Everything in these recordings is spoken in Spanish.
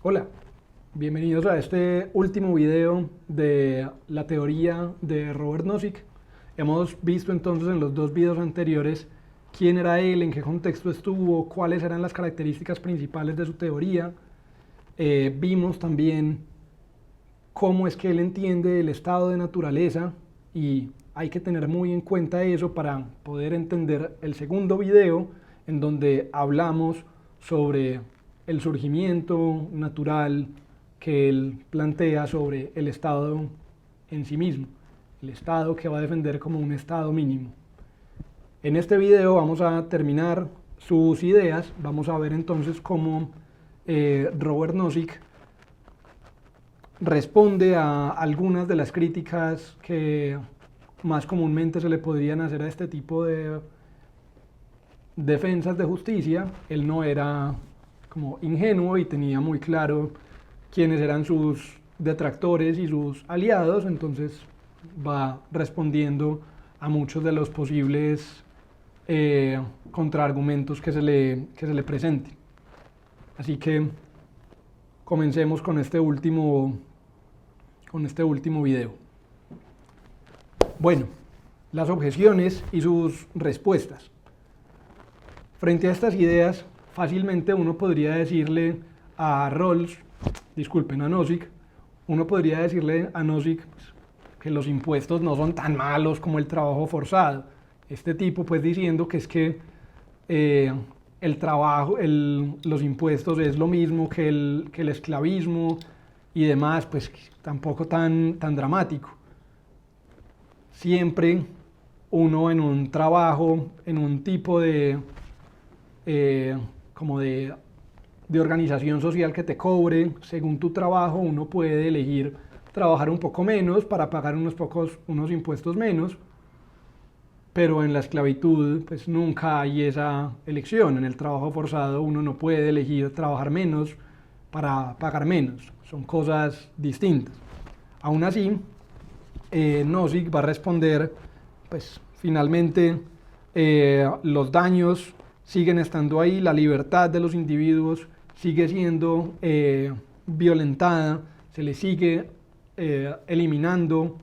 Hola, bienvenidos a este último video de la teoría de Robert Nozick. Hemos visto entonces en los dos videos anteriores quién era él, en qué contexto estuvo, cuáles eran las características principales de su teoría. Vimos también cómo es que él entiende el estado de naturaleza y hay que tener muy en cuenta eso para poder entender el segundo video en donde hablamos sobre el surgimiento natural que él plantea sobre el estado en sí mismo, el estado que va a defender como un estado mínimo. En este video vamos a terminar sus ideas, vamos a ver entonces cómo Robert Nozick responde a algunas de las críticas que más comúnmente se le podrían hacer a este tipo de defensas de justicia. Él no era como ingenuo y tenía muy claro quiénes eran sus detractores y sus aliados, entonces va respondiendo a muchos de los posibles contraargumentos que se le presenten. Así que comencemos con este último video. Bueno, las objeciones y sus respuestas. Frente a estas ideas, fácilmente uno podría decirle a Nozick, uno podría decirle a Nozick que los impuestos no son tan malos como el trabajo forzado. Este tipo pues diciendo que es que el trabajo, los impuestos es lo mismo que el esclavismo y demás, pues tampoco tan dramático. Siempre uno en un trabajo, en un tipo de como de organización social que te cobre según tu trabajo, uno puede elegir trabajar un poco menos para pagar unos impuestos menos, pero en la esclavitud pues nunca hay esa elección. En el trabajo forzado uno no puede elegir trabajar menos para pagar menos, son cosas distintas. Aún así, Nozick va a responder, pues finalmente los daños siguen estando ahí, la libertad de los individuos sigue siendo violentada, se le sigue eliminando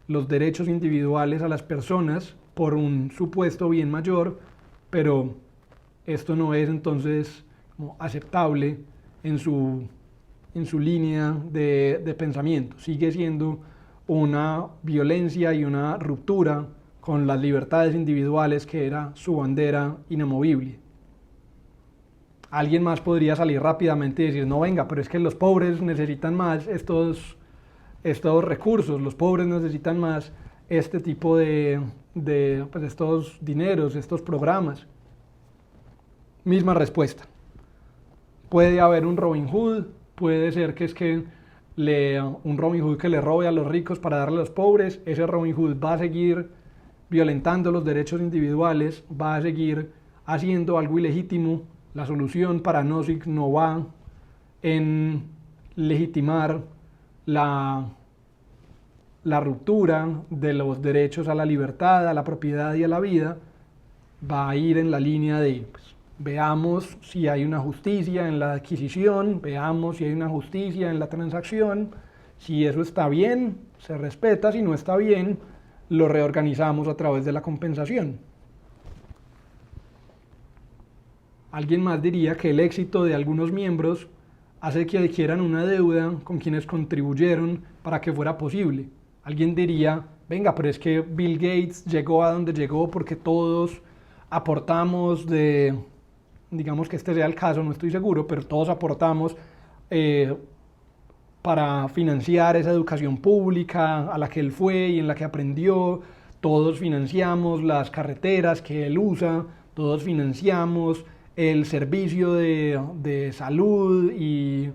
los derechos individuales a las personas por un supuesto bien mayor, pero esto no es entonces como aceptable en su línea de pensamiento. Sigue siendo una violencia y una ruptura con las libertades individuales que era su bandera inamovible. Alguien más podría salir rápidamente y decir, no venga, pero es que los pobres necesitan más estos recursos, los pobres necesitan más este tipo pues estos dineros, estos programas. Misma respuesta. Puede haber un Robin Hood, puede ser que es que un Robin Hood que le robe a los ricos para darle a los pobres, ese Robin Hood va a seguir violentando los derechos individuales, va a seguir haciendo algo ilegítimo. La solución para Nozick no va en legitimar la ruptura de los derechos a la libertad, a la propiedad y a la vida, va a ir en la línea de pues, veamos si hay una justicia en la adquisición, veamos si hay una justicia en la transacción, si eso está bien, se respeta, si no está bien, lo reorganizamos a través de la compensación. Alguien más diría que el éxito de algunos miembros hace que adquieran una deuda con quienes contribuyeron para que fuera posible. Alguien diría, venga, pero es que Bill Gates llegó a donde llegó porque todos aportamos digamos que este sea el caso, no estoy seguro, pero todos aportamos para financiar esa educación pública a la que él fue y en la que aprendió. Todos financiamos las carreteras que él usa, todos financiamos el servicio de salud y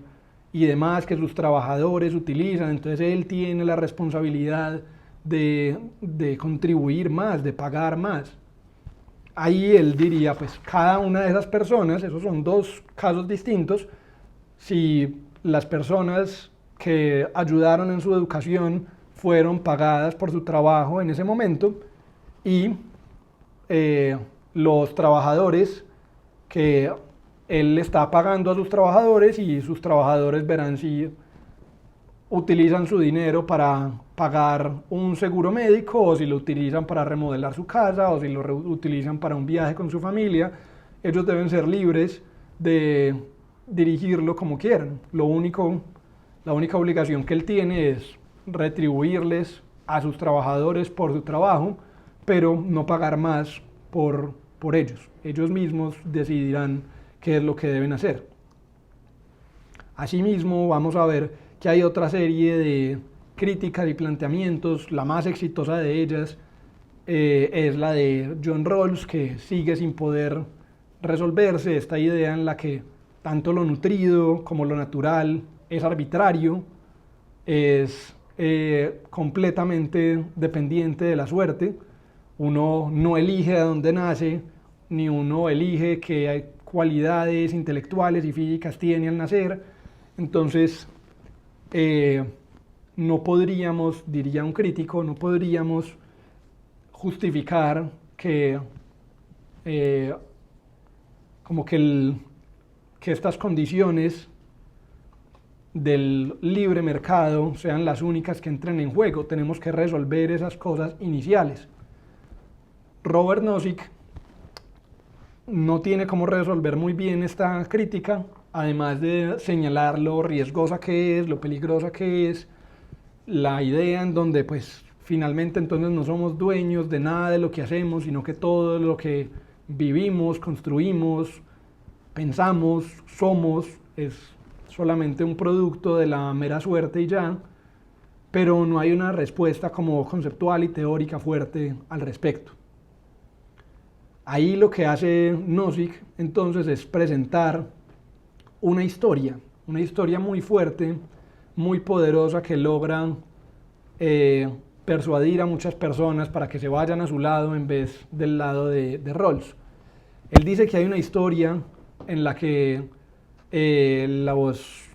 demás que sus trabajadores utilizan. Entonces él tiene la responsabilidad de contribuir más, de pagar más. Ahí él diría, pues cada una de esas personas, esos son dos casos distintos, si las personas que ayudaron en su educación fueron pagadas por su trabajo en ese momento y los trabajadores que él está pagando a sus trabajadores y sus trabajadores verán si utilizan su dinero para pagar un seguro médico o si lo utilizan para remodelar su casa o si lo utilizan para un viaje con su familia. Ellos deben ser libres de dirigirlo como quieran. La única obligación que él tiene es retribuirles a sus trabajadores por su trabajo, pero no pagar más por ellos. Ellos mismos decidirán qué es lo que deben hacer. Asimismo, vamos a ver que hay otra serie de críticas y planteamientos. La más exitosa de ellas es la de John Rawls, que sigue sin poder resolverse, esta idea en la que tanto lo nutrido como lo natural es arbitrario, es completamente dependiente de la suerte. Uno no elige de dónde nace, ni uno elige qué cualidades intelectuales y físicas tiene al nacer. Entonces, no podríamos, diría un crítico, no podríamos justificar que que estas condiciones del libre mercado sean las únicas que entren en juego. Tenemos que resolver esas cosas iniciales. Robert Nozick no tiene cómo resolver muy bien esta crítica, además de señalar lo riesgosa que es, lo peligrosa que es, la idea en donde pues finalmente entonces no somos dueños de nada de lo que hacemos, sino que todo lo que vivimos, construimos, pensamos, somos, es solamente un producto de la mera suerte y ya, pero no hay una respuesta como conceptual y teórica fuerte al respecto. Ahí lo que hace Nozick entonces es presentar una historia muy fuerte, muy poderosa, que logra persuadir a muchas personas para que se vayan a su lado en vez del lado de Rawls. Él dice que hay una historia en la que los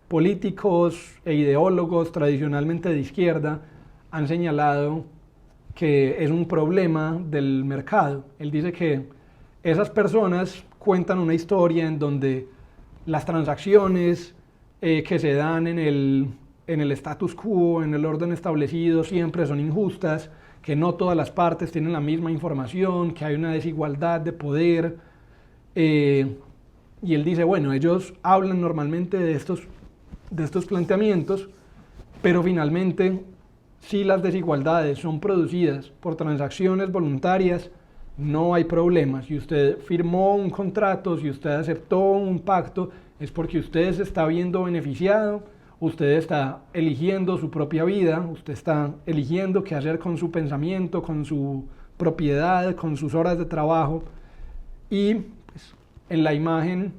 políticos e ideólogos tradicionalmente de izquierda han señalado que es un problema del mercado. Él dice que esas personas cuentan una historia en donde las transacciones que se dan en el status quo, en el orden establecido, siempre son injustas, que no todas las partes tienen la misma información, que hay una desigualdad de poder. Y él dice, bueno, ellos hablan normalmente de estos planteamientos, pero finalmente, si las desigualdades son producidas por transacciones voluntarias, no hay problema. Si usted firmó un contrato, si usted aceptó un pacto, es porque usted se está viendo beneficiado, usted está eligiendo su propia vida, usted está eligiendo qué hacer con su pensamiento, con su propiedad, con sus horas de trabajo. Y pues, en la imagen,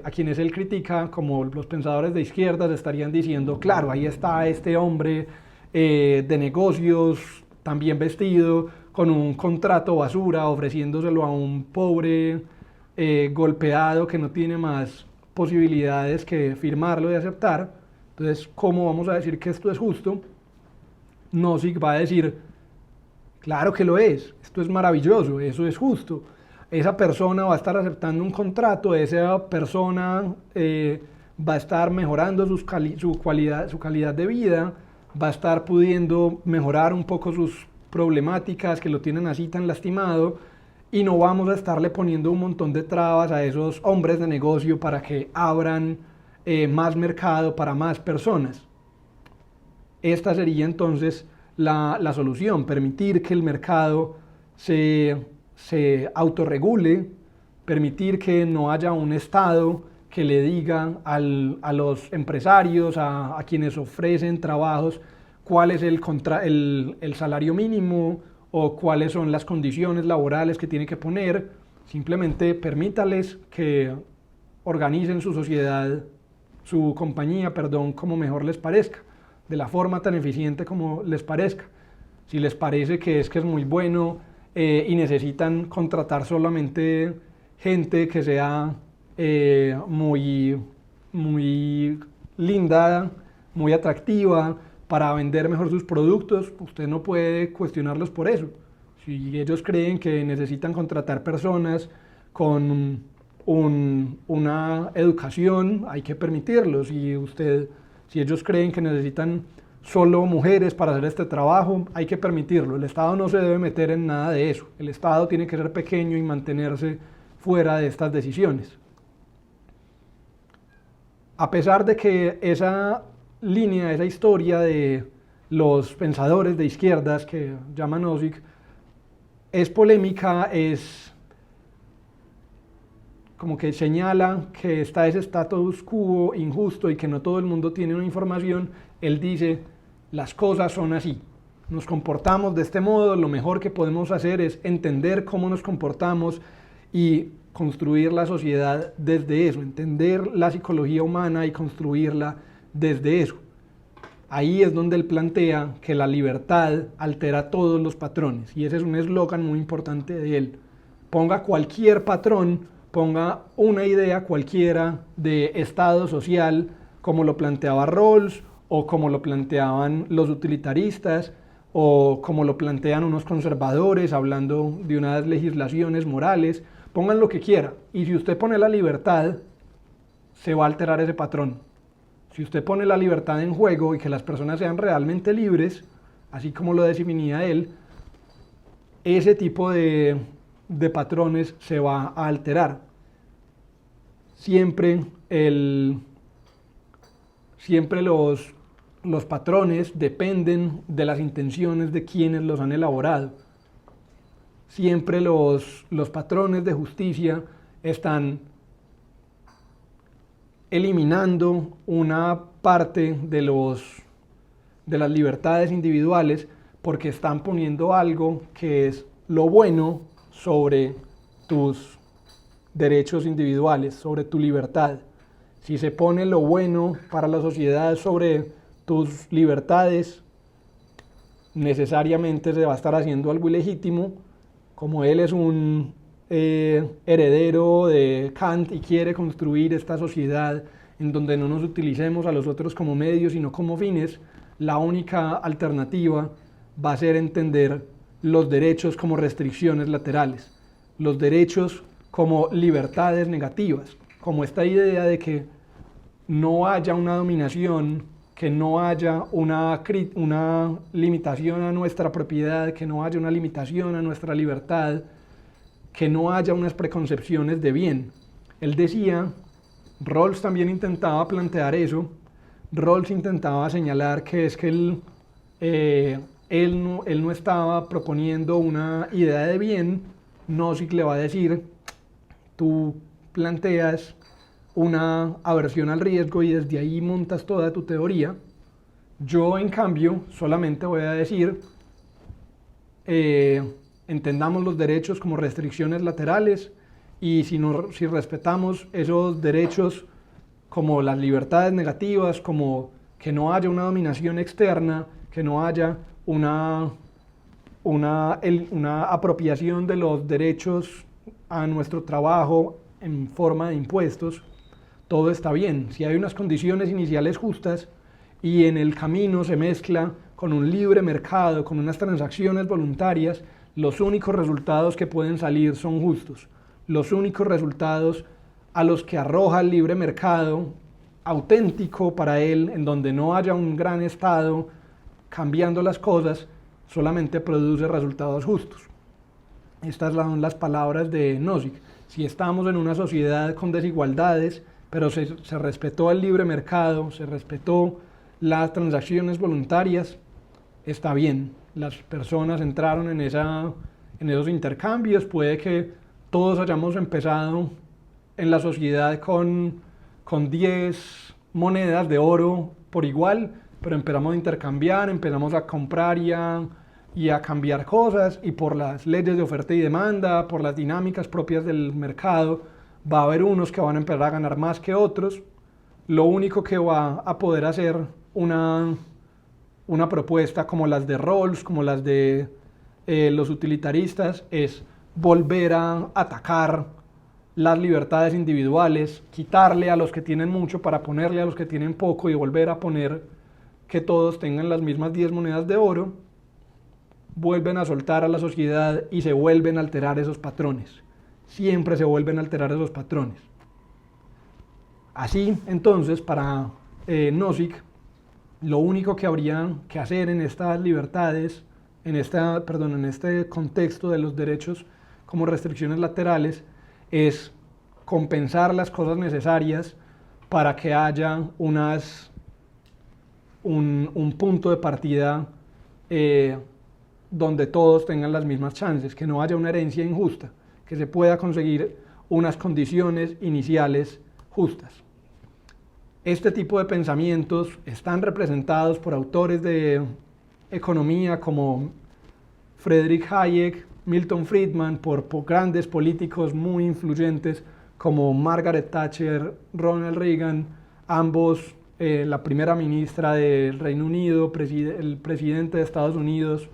a quienes él critica, como los pensadores de izquierdas, estarían diciendo, claro, ahí está este hombre de negocios, también vestido, con un contrato basura, ofreciéndoselo a un pobre golpeado que no tiene más posibilidades que firmarlo y aceptar. Entonces, ¿cómo vamos a decir que esto es justo? Nozick va a decir, claro que lo es, esto es maravilloso, eso es justo. Esa persona va a estar aceptando un contrato, esa persona va a estar mejorando su calidad de vida, va a estar pudiendo mejorar un poco sus problemáticas que lo tienen así tan lastimado, y no vamos a estarle poniendo un montón de trabas a esos hombres de negocio para que abran más mercado para más personas. Esta sería entonces la solución, permitir que el mercado se autorregule, permitir que no haya un Estado que le diga a los empresarios, a quienes ofrecen trabajos, cuál es el salario mínimo o cuáles son las condiciones laborales que tiene que poner. Simplemente permítales que organicen su sociedad, su compañía, como mejor les parezca, de la forma tan eficiente como les parezca. Si les parece que es muy bueno y necesitan contratar solamente gente que sea muy linda, muy atractiva, para vender mejor sus productos, usted no puede cuestionarlos por eso. Si ellos creen que necesitan contratar personas con una educación, hay que permitirlo. Si ellos creen que necesitan solo mujeres para hacer este trabajo, hay que permitirlo. El Estado no se debe meter en nada de eso. El Estado tiene que ser pequeño y mantenerse fuera de estas decisiones. A pesar de que esa línea, esa historia de los pensadores de izquierdas que llama Nozick es polémica, es como que señala que está ese status quo injusto y que no todo el mundo tiene una información. Él dice, las cosas son así, nos comportamos de este modo, lo mejor que podemos hacer es entender cómo nos comportamos y construir la sociedad desde eso, entender la psicología humana y construirla desde eso. Ahí es donde él plantea que la libertad altera todos los patrones, y ese es un eslogan muy importante de él. Ponga cualquier patrón, ponga una idea cualquiera de estado social, como lo planteaba Rawls, o como lo planteaban los utilitaristas, o como lo plantean unos conservadores hablando de unas legislaciones morales. Pongan lo que quiera, y si usted pone la libertad, se va a alterar ese patrón. Si usted pone la libertad en juego y que las personas sean realmente libres, así como lo definía él, ese tipo de patrones se va a alterar. Siempre los patrones dependen de las intenciones de quienes los han elaborado. Siempre los patrones de justicia están eliminando una parte de las libertades individuales porque están poniendo algo que es lo bueno sobre tus derechos individuales, sobre tu libertad. Si se pone lo bueno para la sociedad sobre tus libertades, necesariamente se va a estar haciendo algo ilegítimo. Como él es un heredero de Kant y quiere construir esta sociedad en donde no nos utilicemos a los otros como medios sino como fines, la única alternativa va a ser entender los derechos como restricciones laterales, los derechos como libertades negativas, como esta idea de que no haya una dominación, que no haya una limitación a nuestra propiedad, que no haya una limitación a nuestra libertad, que no haya unas preconcepciones de bien. Él decía, Rawls también intentaba plantear eso. Rawls intentaba señalar que es que él no estaba proponiendo una idea de bien. Nozick le va a decir, tú planteas una aversión al riesgo y desde ahí montas toda tu teoría. Yo, en cambio, solamente voy a decir, entendamos los derechos como restricciones laterales y si respetamos esos derechos como las libertades negativas, como que no haya una dominación externa, que no haya una apropiación de los derechos a nuestro trabajo en forma de impuestos, todo está bien. Si hay unas condiciones iniciales justas y en el camino se mezcla con un libre mercado, con unas transacciones voluntarias, los únicos resultados que pueden salir son justos. Los únicos resultados a los que arroja el libre mercado auténtico para él, en donde no haya un gran Estado cambiando las cosas, solamente produce resultados justos. Estas son las palabras de Nozick. Si estamos en una sociedad con desigualdades, pero se respetó el libre mercado, se respetó las transacciones voluntarias, está bien. Las personas entraron en esos intercambios. Puede que todos hayamos empezado en la sociedad con 10 monedas de oro por igual, pero empezamos a intercambiar, empezamos a comprar y a cambiar cosas, y por las leyes de oferta y demanda, por las dinámicas propias del mercado, va a haber unos que van a empezar a ganar más que otros. Lo único que va a poder hacer una propuesta como las de Rawls, como las de los utilitaristas, es volver a atacar las libertades individuales, quitarle a los que tienen mucho para ponerle a los que tienen poco y volver a poner que todos tengan las mismas 10 monedas de oro. vuelven a soltar a la sociedad y se vuelven a alterar esos patrones. Siempre se vuelven a alterar esos patrones. Así, entonces, para Nozick, lo único que habría que hacer en estas libertades, en este contexto de los derechos como restricciones laterales, es compensar las cosas necesarias para que haya un punto de partida donde todos tengan las mismas chances, que no haya una herencia injusta, que se pueda conseguir unas condiciones iniciales justas. Este tipo de pensamientos están representados por autores de economía como Friedrich Hayek, Milton Friedman, por grandes políticos muy influyentes como Margaret Thatcher, Ronald Reagan, ambos la primera ministra del Reino Unido, el presidente de Estados Unidos,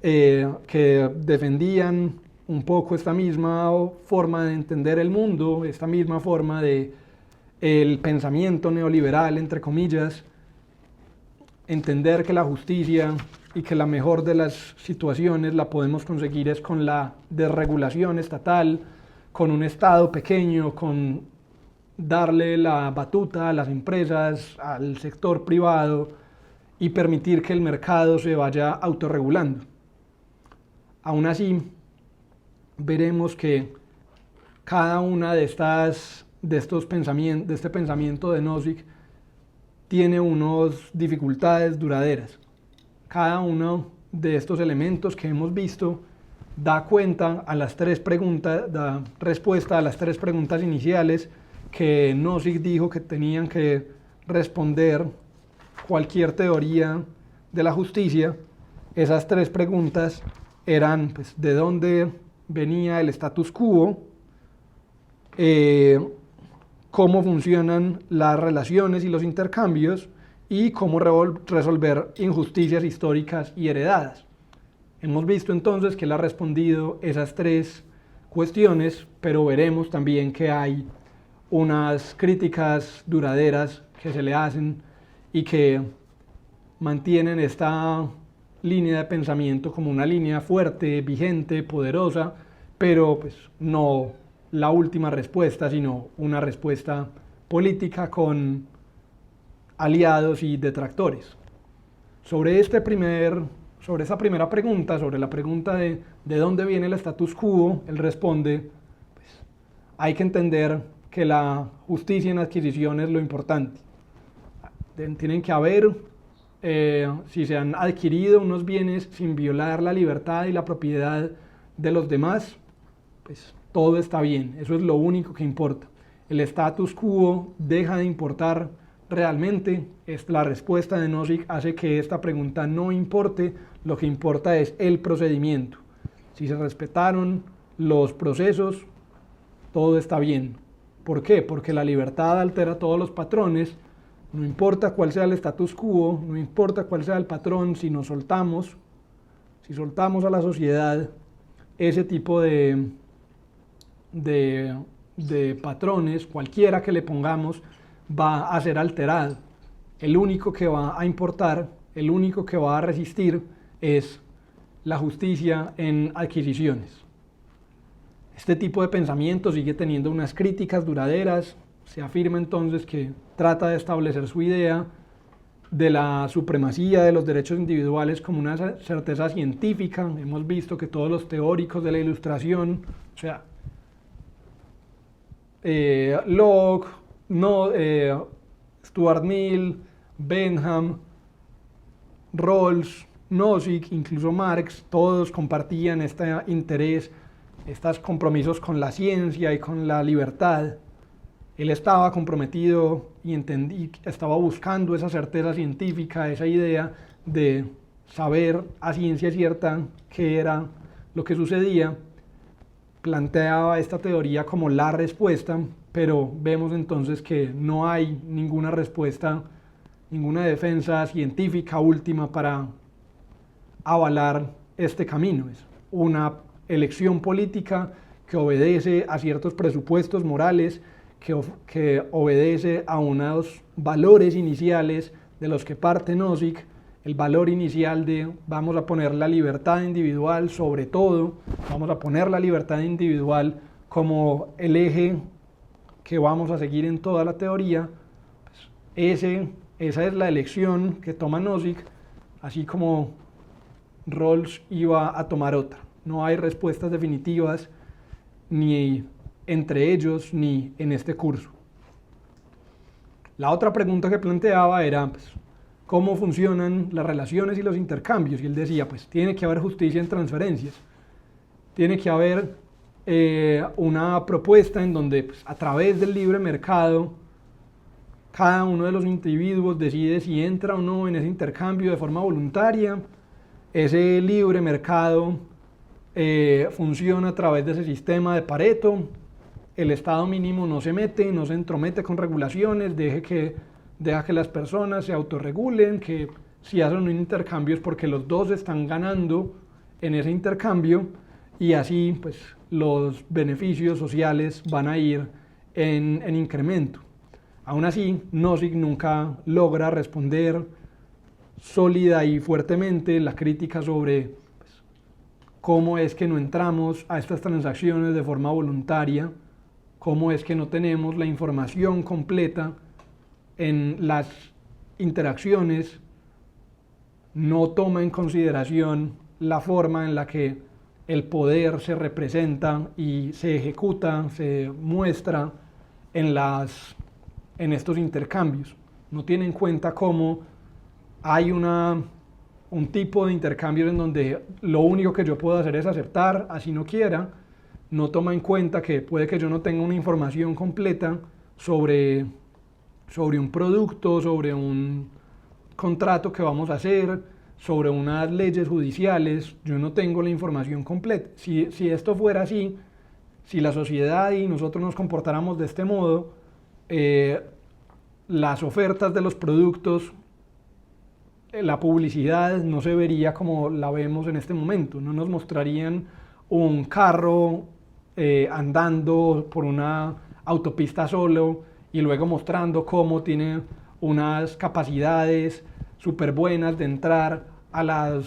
que defendían un poco esta misma forma de entender el mundo, esta misma forma de el pensamiento neoliberal, entre comillas, entender que la justicia y que la mejor de las situaciones la podemos conseguir es con la desregulación estatal, con un Estado pequeño, con darle la batuta a las empresas, al sector privado y permitir que el mercado se vaya autorregulando. Aún así, veremos que cada una de este pensamiento de Nozick tiene unas dificultades duraderas. Cada uno de estos elementos que hemos visto da respuesta a las tres preguntas iniciales que Nozick dijo que tenían que responder cualquier teoría de la justicia. Esas tres preguntas eran, pues, ¿de dónde venía el status quo? Cómo funcionan las relaciones y los intercambios y cómo resolver injusticias históricas y heredadas. Hemos visto entonces que él ha respondido esas tres cuestiones, pero veremos también que hay unas críticas duraderas que se le hacen y que mantienen esta línea de pensamiento como una línea fuerte, vigente, poderosa, pero pues no la última respuesta, sino una respuesta política con aliados y detractores. Sobre esta primera pregunta, sobre la pregunta de dónde viene el status quo, él responde, pues, hay que entender que la justicia en adquisición es lo importante. Tienen que haber, si se han adquirido unos bienes sin violar la libertad y la propiedad de los demás, pues todo está bien, eso es lo único que importa. El status quo deja de importar realmente. La respuesta de Nozick hace que esta pregunta no importe, lo que importa es el procedimiento. Si se respetaron los procesos, todo está bien. ¿Por qué? Porque la libertad altera todos los patrones, no importa cuál sea el status quo, no importa cuál sea el patrón, si soltamos a la sociedad ese tipo de patrones, cualquiera que le pongamos, va a ser alterado. El único que va a importar, el único que va a resistir es la justicia en adquisiciones. Este tipo de pensamiento sigue teniendo unas críticas duraderas. Se afirma entonces que trata de establecer su idea de la supremacía de los derechos individuales como una certeza científica. Hemos visto que todos los teóricos de la Ilustración, o sea, Locke, Stuart Mill, Bentham, Rawls, Nozick, incluso Marx, todos compartían este interés, estos compromisos con la ciencia y con la libertad. Él estaba comprometido y estaba buscando esa certeza científica, esa idea de saber a ciencia cierta qué era lo que sucedía. Planteaba esta teoría como la respuesta, pero vemos entonces que no hay ninguna respuesta, ninguna defensa científica última para avalar este camino. Es una elección política que obedece a ciertos presupuestos morales, que obedece a unos valores iniciales de los que parte Nozick el valor inicial de vamos a poner la libertad individual sobre todo, vamos a poner la libertad individual como el eje que vamos a seguir en toda la teoría, pues esa es la elección que toma Nozick, así como Rawls iba a tomar otra. No hay respuestas definitivas ni entre ellos ni en este curso. La otra pregunta que planteaba era pues, cómo funcionan las relaciones y los intercambios, y él decía pues tiene que haber justicia en transferencias, tiene que haber una propuesta en donde pues, a través del libre mercado cada uno de los individuos decide si entra o no en ese intercambio de forma voluntaria. Ese libre mercado funciona a través de ese sistema de Pareto. El Estado mínimo no se mete, no se entromete con regulaciones, deja que las personas se autorregulen, que si hacen un intercambio es porque los dos están ganando en ese intercambio y así pues los beneficios sociales van a ir en incremento. Aún así, Nozick nunca logra responder sólida y fuertemente la crítica sobre pues, cómo es que no entramos a estas transacciones de forma voluntaria, cómo es que no tenemos la información completa en las interacciones, no toma en consideración la forma en la que el poder se representa y se ejecuta, se muestra en estos intercambios. No tiene en cuenta cómo hay un tipo de intercambio en donde lo único que yo puedo hacer es aceptar, así no quiera. No toma en cuenta que puede que yo no tenga una información completa sobre un producto, sobre un contrato que vamos a hacer, sobre unas leyes judiciales. Yo no tengo la información completa. Si esto fuera así, si la sociedad y nosotros nos comportáramos de este modo, las ofertas de los productos, la publicidad no se vería como la vemos en este momento. No nos mostrarían un carro andando por una autopista solo y luego mostrando cómo tiene unas capacidades súper buenas de entrar a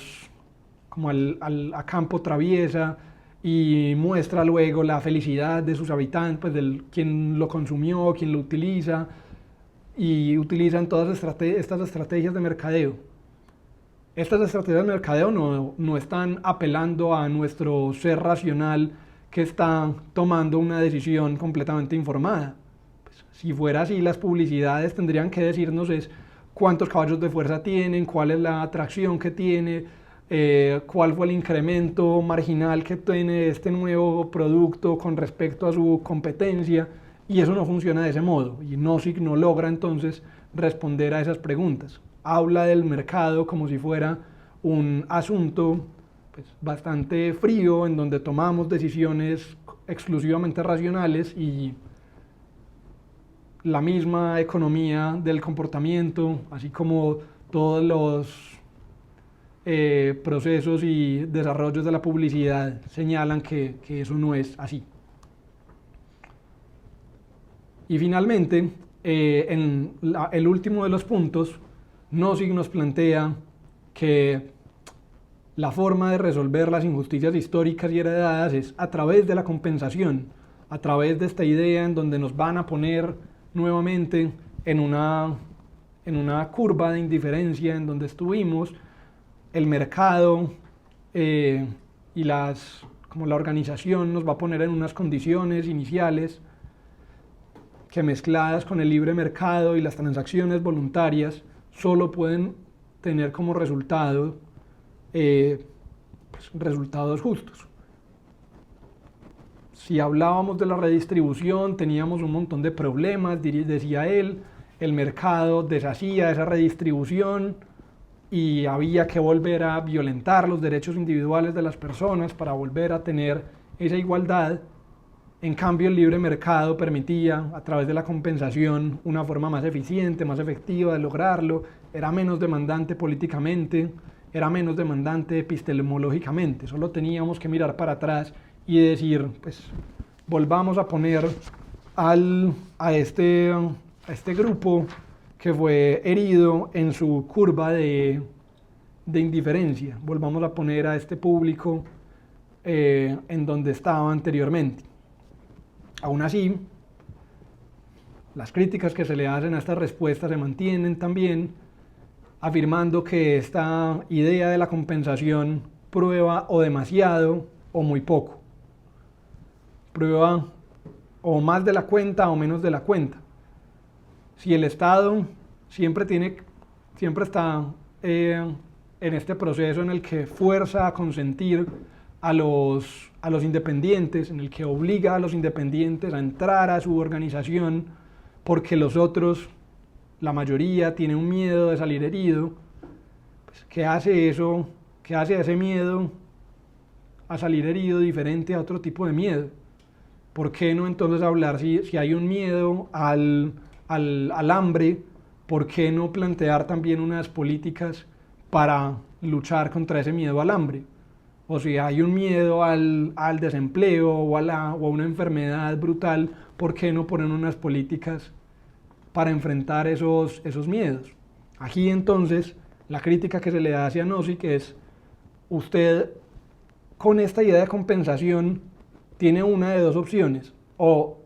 campo traviesa y muestra luego la felicidad de sus habitantes, pues del quien lo consumió, quien lo utiliza, y utilizan todas estas estrategias de mercadeo. Estas estrategias de mercadeo no están apelando a nuestro ser racional que está tomando una decisión completamente informada. Pues, si fuera así, las publicidades tendrían que decirnos cuántos caballos de fuerza tienen, cuál es la atracción que tiene, cuál fue el incremento marginal que tiene este nuevo producto con respecto a su competencia, y eso no funciona de ese modo, y Nozick no logra entonces responder a esas preguntas. Habla del mercado como si fuera un asunto pues, bastante frío en donde tomamos decisiones exclusivamente racionales y la misma economía del comportamiento, así como todos los procesos y desarrollos de la publicidad señalan que eso no es así. Y finalmente, en el último de los puntos, Nozick nos plantea que la forma de resolver las injusticias históricas y heredadas es a través de la compensación, a través de esta idea en donde nos van a poner nuevamente en una curva de indiferencia en donde estuvimos, el mercado y la organización nos va a poner en unas condiciones iniciales que mezcladas con el libre mercado y las transacciones voluntarias solo pueden tener como resultado resultados justos. Si hablábamos de la redistribución, teníamos un montón de problemas, decía él, el mercado deshacía esa redistribución y había que volver a violentar los derechos individuales de las personas para volver a tener esa igualdad. En cambio, el libre mercado permitía, a través de la compensación, una forma más eficiente, más efectiva de lograrlo, era menos demandante políticamente, era menos demandante epistemológicamente, solo teníamos que mirar para atrás y decir, pues, volvamos a poner a este grupo que fue herido en su curva de de indiferencia. Volvamos a poner a este público en donde estaba anteriormente. Aún así, las críticas que se le hacen a esta respuesta se mantienen también, afirmando que esta idea de la compensación prueba o demasiado o muy poco. Prueba o más de la cuenta o menos de la cuenta. Si el Estado siempre está en este proceso en el que fuerza a consentir a los independientes, en el que obliga a los independientes a entrar a su organización porque los otros, la mayoría, tiene un miedo de salir herido, pues, ¿qué hace eso? ¿Qué hace ese miedo a salir herido diferente a otro tipo de miedo? ¿Por qué no entonces hablar si hay un miedo al hambre? ¿Por qué no plantear también unas políticas para luchar contra ese miedo al hambre? O si hay un miedo al desempleo o a una enfermedad brutal, ¿por qué no poner unas políticas para enfrentar esos miedos? Aquí entonces la crítica que se le da hacia Nozick es: usted con esta idea de compensación tiene una de dos opciones: o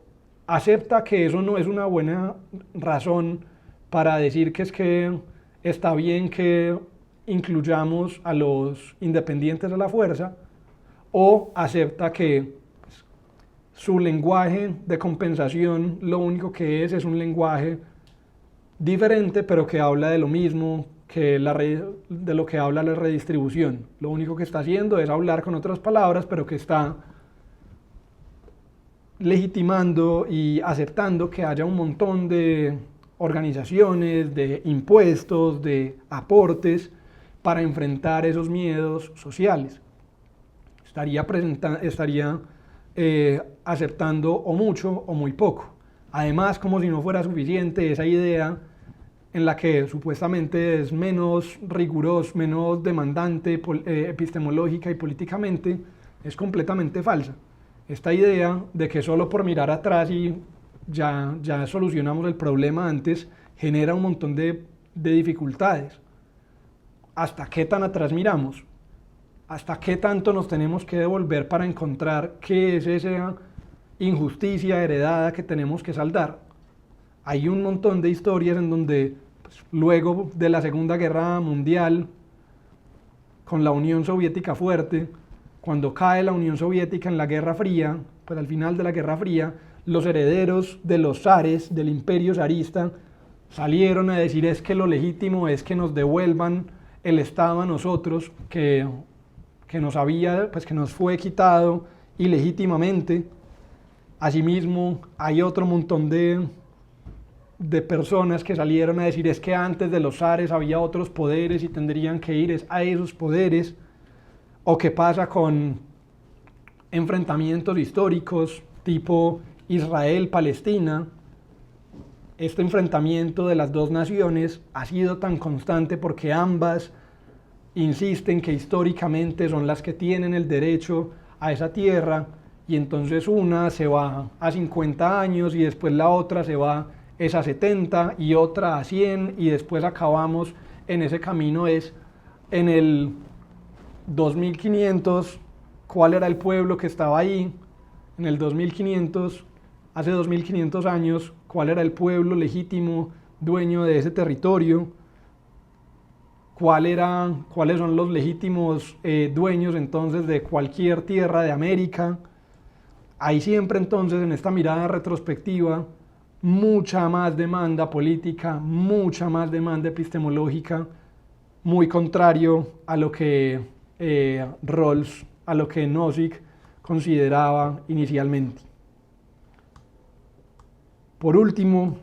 acepta que eso no es una buena razón para decir que es que está bien que incluyamos a los independientes a la fuerza, o acepta que su lenguaje de compensación lo único que es un lenguaje diferente, pero que habla de lo mismo que de lo que habla la redistribución. Lo único que está haciendo es hablar con otras palabras, pero que está legitimando y aceptando que haya un montón de organizaciones, de impuestos, de aportes para enfrentar esos miedos sociales. Estaría aceptando o mucho o muy poco. Además, como si no fuera suficiente, esa idea en la que supuestamente es menos riguroso, menos demandante epistemológica y políticamente, es completamente falsa. Esta idea de que solo por mirar atrás y ya solucionamos el problema antes, genera un montón de dificultades. ¿Hasta qué tan atrás miramos? ¿Hasta qué tanto nos tenemos que devolver para encontrar qué es esa injusticia heredada que tenemos que saldar? Hay un montón de historias en donde, pues, luego de la Segunda Guerra Mundial, con la Unión Soviética fuerte, cuando cae la Unión Soviética en la Guerra Fría, pues al final de la Guerra Fría, los herederos de los zares, del imperio zarista, salieron a decir: es que lo legítimo es que nos devuelvan el Estado a nosotros, que nos fue quitado ilegítimamente. Asimismo, hay otro montón de personas que salieron a decir: es que antes de los zares había otros poderes y tendrían que ir a esos poderes. O qué pasa con enfrentamientos históricos tipo Israel-Palestina. Este enfrentamiento de las dos naciones ha sido tan constante porque ambas insisten que históricamente son las que tienen el derecho a esa tierra, y entonces una se va a 50 años y después la otra se va a 70 y otra a 100, y después acabamos en ese camino. Es en el 2500, ¿cuál era el pueblo que estaba ahí? En el 2500, hace 2500 años, ¿cuál era el pueblo legítimo dueño de ese territorio? ¿Cuáles son los legítimos dueños entonces de cualquier tierra de América? Hay siempre entonces en esta mirada retrospectiva mucha más demanda política, mucha más demanda epistemológica, muy contrario a lo que Rawls, a lo que Nozick consideraba inicialmente. Por último,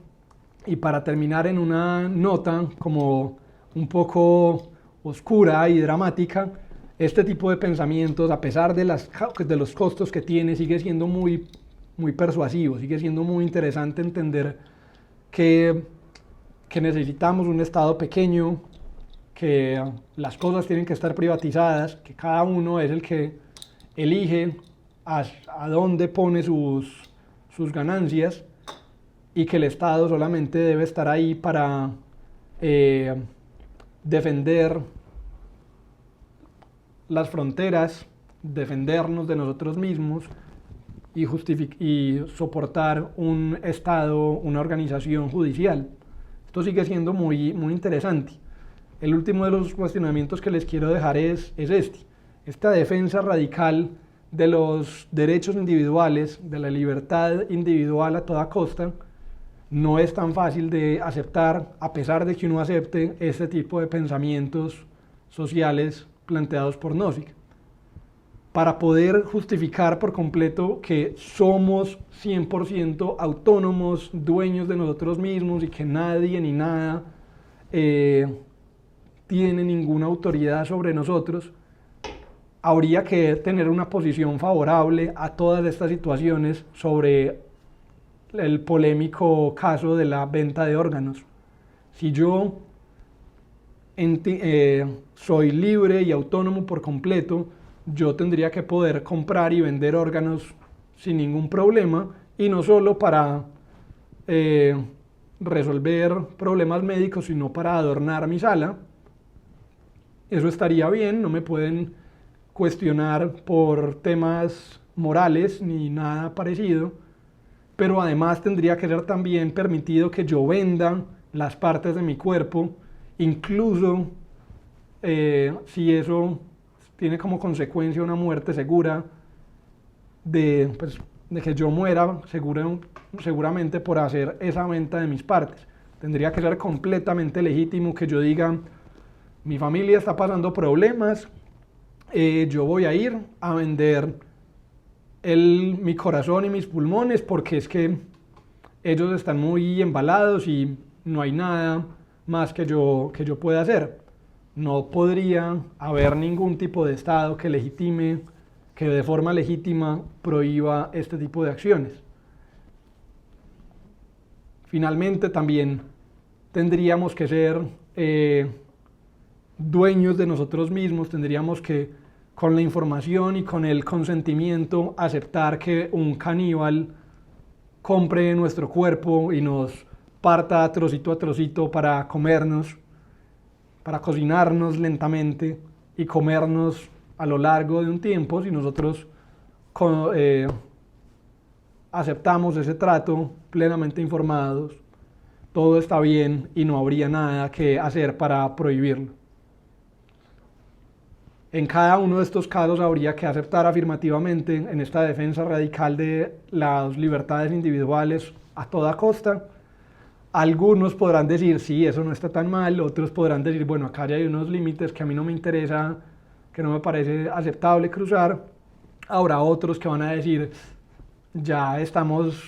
y para terminar en una nota como un poco oscura y dramática, este tipo de pensamientos, a pesar de los costos que tiene, sigue siendo muy, muy persuasivo, sigue siendo muy interesante entender que necesitamos un Estado pequeño, que las cosas tienen que estar privatizadas, que cada uno es el que elige a dónde pone sus ganancias, y que el Estado solamente debe estar ahí para defender las fronteras, defendernos de nosotros mismos y soportar un Estado, una organización judicial. Esto sigue siendo muy, muy interesante. El último de los cuestionamientos que les quiero dejar es este. Esta defensa radical de los derechos individuales, de la libertad individual a toda costa, no es tan fácil de aceptar, a pesar de que uno acepte este tipo de pensamientos sociales planteados por Nozick. Para poder justificar por completo que somos 100% autónomos, dueños de nosotros mismos y que nadie ni nada tiene ninguna autoridad sobre nosotros, habría que tener una posición favorable a todas estas situaciones sobre el polémico caso de la venta de órganos. Si yo soy libre y autónomo por completo, yo tendría que poder comprar y vender órganos sin ningún problema, y no solo para resolver problemas médicos, sino para adornar mi sala. Eso estaría bien, no me pueden cuestionar por temas morales ni nada parecido, pero además tendría que ser también permitido que yo venda las partes de mi cuerpo, incluso si eso tiene como consecuencia una muerte segura, de que yo muera seguramente por hacer esa venta de mis partes. Tendría que ser completamente legítimo que yo diga, mi familia está pasando problemas, yo voy a ir a vender mi corazón y mis pulmones porque es que ellos están muy embalados y no hay nada más que yo pueda hacer. No podría haber ningún tipo de Estado que legitime, que de forma legítima prohíba este tipo de acciones. Finalmente, también tendríamos que ser dueños de nosotros mismos, tendríamos que, con la información y con el consentimiento, aceptar que un caníbal compre nuestro cuerpo y nos parta trocito a trocito para comernos, para cocinarnos lentamente y comernos a lo largo de un tiempo. Si nosotros aceptamos ese trato plenamente informados, todo está bien y no habría nada que hacer para prohibirlo. En cada uno de estos casos habría que aceptar afirmativamente en esta defensa radical de las libertades individuales a toda costa. Algunos podrán decir, sí, eso no está tan mal, otros podrán decir, bueno, acá ya hay unos límites que a mí no me interesa, que no me parece aceptable cruzar. Habrá otros que van a decir, ya estamos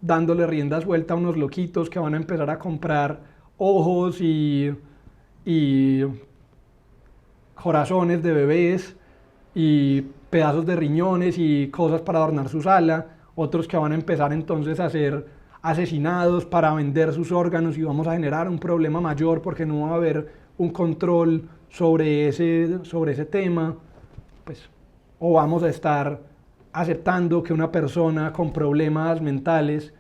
dándole rienda suelta a unos loquitos que van a empezar a comprar ojos y corazones de bebés y pedazos de riñones y cosas para adornar su sala. Otros que van a empezar entonces a ser asesinados para vender sus órganos, y vamos a generar un problema mayor porque no va a haber un control sobre ese tema, pues, o vamos a estar aceptando que una persona con problemas mentales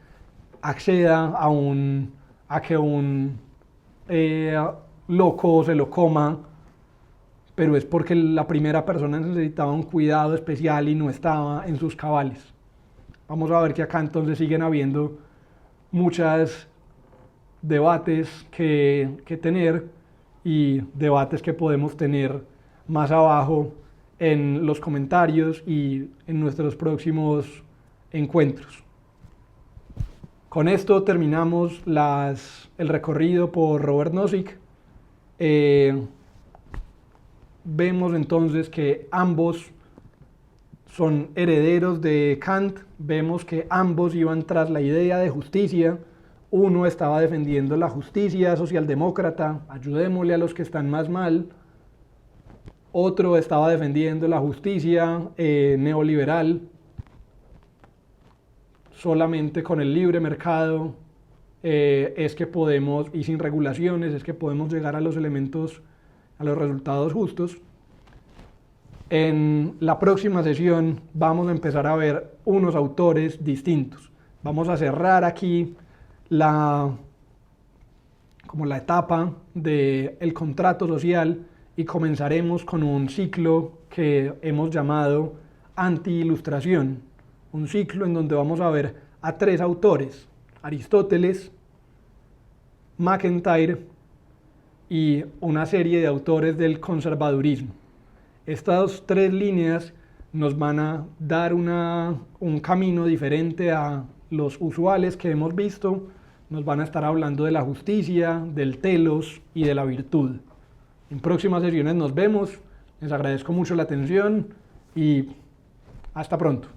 acceda a que un loco se lo coma, pero es porque la primera persona necesitaba un cuidado especial y no estaba en sus cabales. Vamos a ver que acá entonces siguen habiendo muchos debates que tener, y debates que podemos tener más abajo en los comentarios y en nuestros próximos encuentros. Con esto terminamos el recorrido por Robert Nozick. Vemos entonces que ambos son herederos de Kant, vemos que ambos iban tras la idea de justicia. Uno estaba defendiendo la justicia socialdemócrata, ayudémosle a los que están más mal. Otro estaba defendiendo la justicia neoliberal, solamente con el libre mercado es que podemos, y sin regulaciones, es que podemos llegar a los resultados justos. En la próxima sesión vamos a empezar a ver unos autores distintos. Vamos a cerrar aquí la etapa del contrato social y comenzaremos con un ciclo que hemos llamado Anti-Ilustración, un ciclo en donde vamos a ver a 3 autores, Aristóteles, MacIntyre y una serie de autores del conservadurismo. Estas 3 líneas nos van a dar un camino diferente a los usuales que hemos visto. Nos van a estar hablando de la justicia, del telos y de la virtud. En próximas sesiones nos vemos. Les agradezco mucho la atención y hasta pronto.